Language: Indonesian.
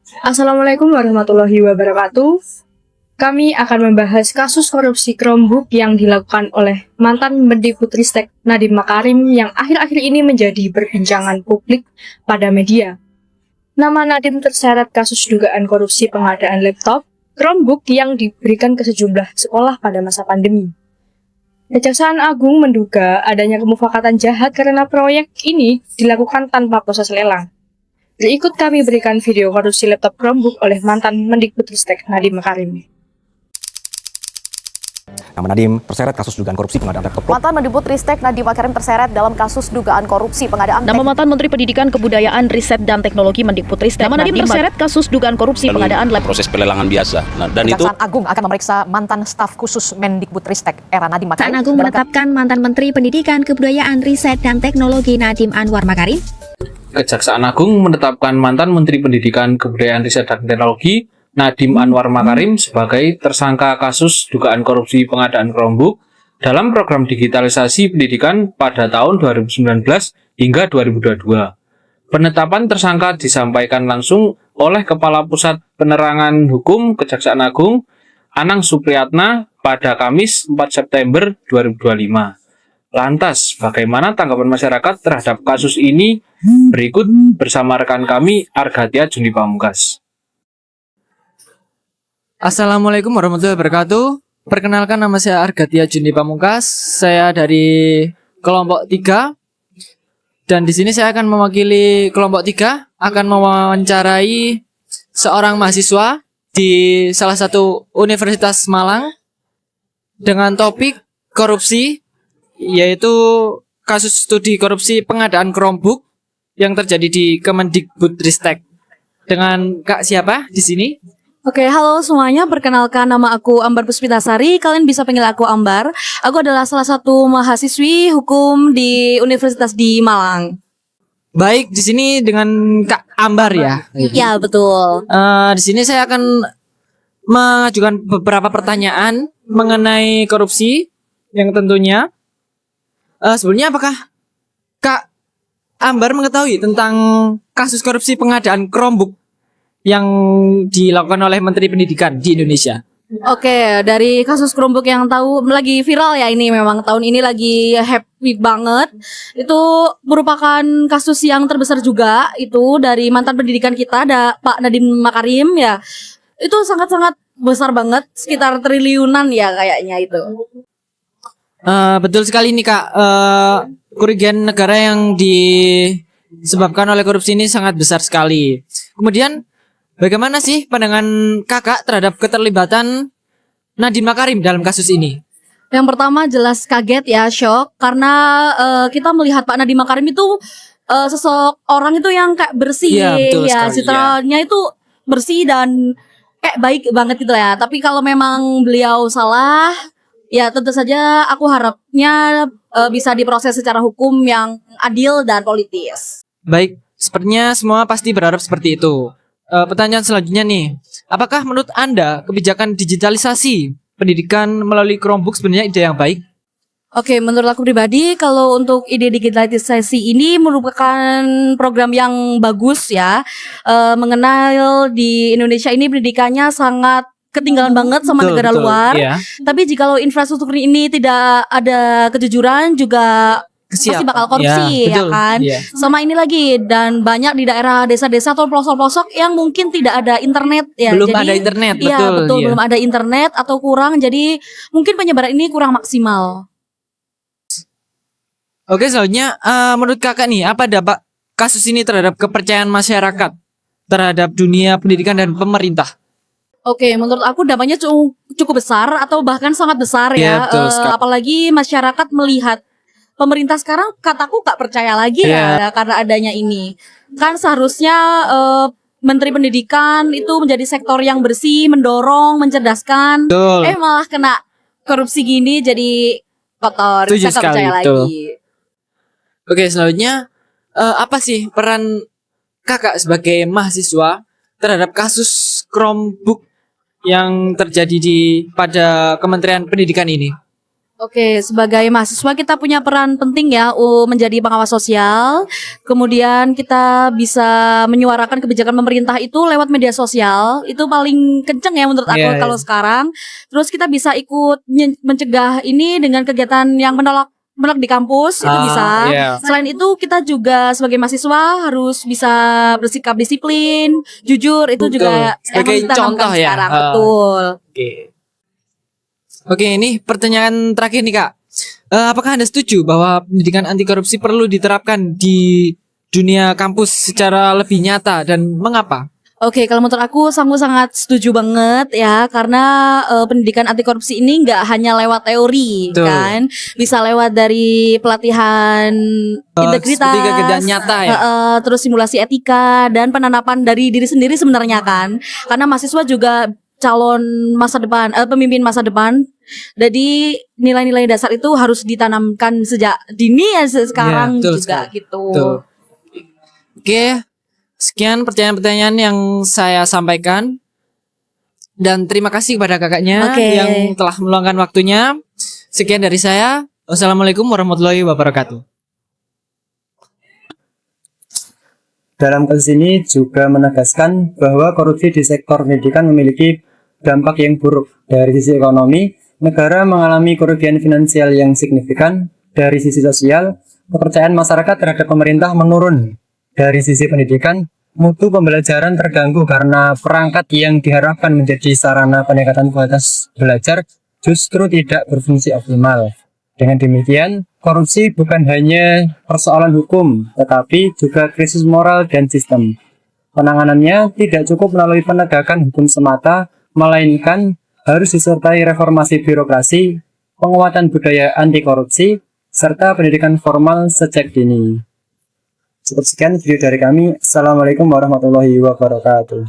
Assalamualaikum warahmatullahi wabarakatuh. Kami akan membahas kasus korupsi Chromebook yang dilakukan oleh mantan Mendikbudristek Nadiem Makarim yang akhir-akhir ini menjadi perbincangan publik pada media. Nama Nadiem terseret kasus dugaan korupsi pengadaan laptop Chromebook yang diberikan ke sejumlah sekolah pada masa pandemi. Kejaksaan Agung menduga adanya kemufakatan jahat karena proyek ini dilakukan tanpa proses lelang. Berikut kami berikan video korupsi laptop Chromebook oleh mantan Mendikbudristek Nadiem Makarim. Nama Nadiem terseret kasus dugaan korupsi pengadaan laptop. Mantan Mendikbudristek Nadiem Makarim terseret dalam kasus dugaan korupsi pengadaan. Nama mantan Menteri Pendidikan, Kebudayaan, Riset dan Teknologi Mendikbudristek Nadiem terseret kasus dugaan korupsi pengadaan laptop. Proses pelelangan biasa. Dan Kejaksaan Agung akan memeriksa mantan staf khusus Mendikbudristek era Nadiem Makarim. Kejaksaan Agung menetapkan mantan Menteri Pendidikan, Kebudayaan, Riset dan Teknologi Nadiem Anwar Makarim. Kejaksaan Agung menetapkan mantan Menteri Pendidikan, Kebudayaan, Riset dan Teknologi Nadiem Anwar Makarim sebagai tersangka kasus dugaan korupsi pengadaan Chromebook dalam program digitalisasi pendidikan pada tahun 2019 hingga 2022. Penetapan tersangka disampaikan langsung oleh Kepala Pusat Penerangan Hukum Kejaksaan Agung, Anang Supriyatna, pada Kamis 4 September 2025. Lantas, bagaimana tanggapan masyarakat terhadap kasus ini? Berikut bersama rekan kami, Argatia Juni Pamungkas. Assalamualaikum warahmatullahi wabarakatuh. Perkenalkan, nama saya Argatia Juni Pamungkas. Saya dari kelompok 3. Dan di sini saya akan mewakili kelompok 3, akan mewawancarai seorang mahasiswa di salah satu Universitas Malang dengan topik korupsi, yaitu kasus studi korupsi pengadaan Chromebook yang terjadi di Kemendikbudristek. Dengan Kak siapa di sini? Oke, halo semuanya. Perkenalkan, nama aku Ambar Puspitasari. Kalian bisa panggil aku Ambar. Aku adalah salah satu mahasiswi hukum di Universitas di Malang. Baik, di sini dengan Kak Ambar ya. Ya, betul. Di sini saya akan mengajukan beberapa pertanyaan mengenai korupsi yang tentunya. Sebelumnya apakah Kak Ambar mengetahui tentang kasus korupsi pengadaan Chromebook yang dilakukan oleh Menteri Pendidikan di Indonesia? Oke, dari kasus Chromebook yang tahu lagi viral ya, ini memang tahun ini lagi happy banget. Itu merupakan kasus yang terbesar juga, itu dari mantan pendidikan kita, ada Pak Nadiem Makarim ya. Itu sangat-sangat besar banget, sekitar triliunan ya kayaknya itu. Betul sekali nih Kak. Kerugian negara yang disebabkan oleh korupsi ini sangat besar sekali. Kemudian bagaimana sih pandangan kakak terhadap keterlibatan Nadiem Makarim dalam kasus ini? Yang pertama jelas kaget ya, shock, karena kita melihat Pak Nadiem Makarim itu sosok orang itu yang kayak bersih ya, citranya itu bersih dan kayak baik banget gitu ya. Tapi kalau memang beliau salah, ya tentu saja aku harapnya bisa diproses secara hukum yang adil dan politis. Baik, sepertinya semua pasti berharap seperti itu. Pertanyaan selanjutnya nih, apakah menurut Anda kebijakan digitalisasi pendidikan melalui Chromebook sebenarnya ide yang baik? Oke, menurut aku pribadi, kalau untuk ide digitalisasi ini merupakan program yang bagus ya. Mengenal di Indonesia ini pendidikannya sangat ketinggalan banget sama negara luar. Iya. Tapi jikalau infrastruktur ini tidak ada kejujuran juga pasti bakal korupsi ya kan. Sama ini lagi, dan banyak di daerah desa-desa atau pelosok-pelosok yang mungkin tidak ada internet ya. Belum ada internet, betul, belum ada internet atau kurang, jadi mungkin penyebaran ini kurang maksimal. Oke, selanjutnya menurut kakak nih, apa dampak kasus ini terhadap kepercayaan masyarakat terhadap dunia pendidikan dan pemerintah? Oke, menurut aku dampaknya cukup besar atau bahkan sangat besar ya. Apalagi masyarakat melihat pemerintah sekarang, kataku gak percaya lagi ya karena adanya ini. Kan seharusnya Menteri Pendidikan itu menjadi sektor yang bersih, mendorong, mencerdaskan. Malah kena korupsi gini jadi kotor. Saya gak percaya lagi. Oke, selanjutnya apa sih peran kakak sebagai mahasiswa terhadap kasus Chromebook yang terjadi pada Kementerian Pendidikan ini? Oke, sebagai mahasiswa kita punya peran penting ya menjadi pengawas sosial. Kemudian kita bisa menyuarakan kebijakan pemerintah itu lewat media sosial. Itu paling kenceng ya menurut aku kalau sekarang. Terus kita bisa ikut mencegah ini dengan kegiatan yang menolak di kampus itu bisa. Selain itu kita juga sebagai mahasiswa harus bisa bersikap disiplin, jujur itu juga sebagai kita contoh tanamkan ya. sekarang. Betul. Oke, ini pertanyaan terakhir nih Kak. Apakah Anda setuju bahwa pendidikan anti korupsi perlu diterapkan di dunia kampus secara lebih nyata dan mengapa? Oke, kalau menurut aku sangat setuju banget ya, karena pendidikan anti korupsi ini nggak hanya lewat teori. Betul. Kan, bisa lewat dari pelatihan integritas, kegiatan nyata ya. Terus simulasi etika dan penanaman dari diri sendiri sebenarnya kan, karena mahasiswa juga calon masa depan, pemimpin masa depan. Jadi nilai-nilai dasar itu harus ditanamkan sejak dini ya sekarang juga gitu. Betul. Oke. Sekian pertanyaan-pertanyaan yang saya sampaikan. Dan terima kasih kepada kakaknya yang telah meluangkan waktunya. Sekian dari saya. Wassalamualaikum warahmatullahi wabarakatuh. Dalam kasus ini juga menegaskan bahwa korupsi di sektor pendidikan memiliki dampak yang buruk. Dari sisi ekonomi, negara mengalami kerugian finansial yang signifikan. Dari sisi sosial, kepercayaan masyarakat terhadap pemerintah menurun. Dari sisi pendidikan, mutu pembelajaran terganggu karena perangkat yang diharapkan menjadi sarana peningkatan kualitas belajar justru tidak berfungsi optimal. Dengan demikian, korupsi bukan hanya persoalan hukum, tetapi juga krisis moral dan sistem. Penanganannya tidak cukup melalui penegakan hukum semata, melainkan harus disertai reformasi birokrasi, penguatan budaya anti korupsi, serta pendidikan formal sejak dini. Cukup sekian video dari kami. Assalamualaikum warahmatullahi wabarakatuh.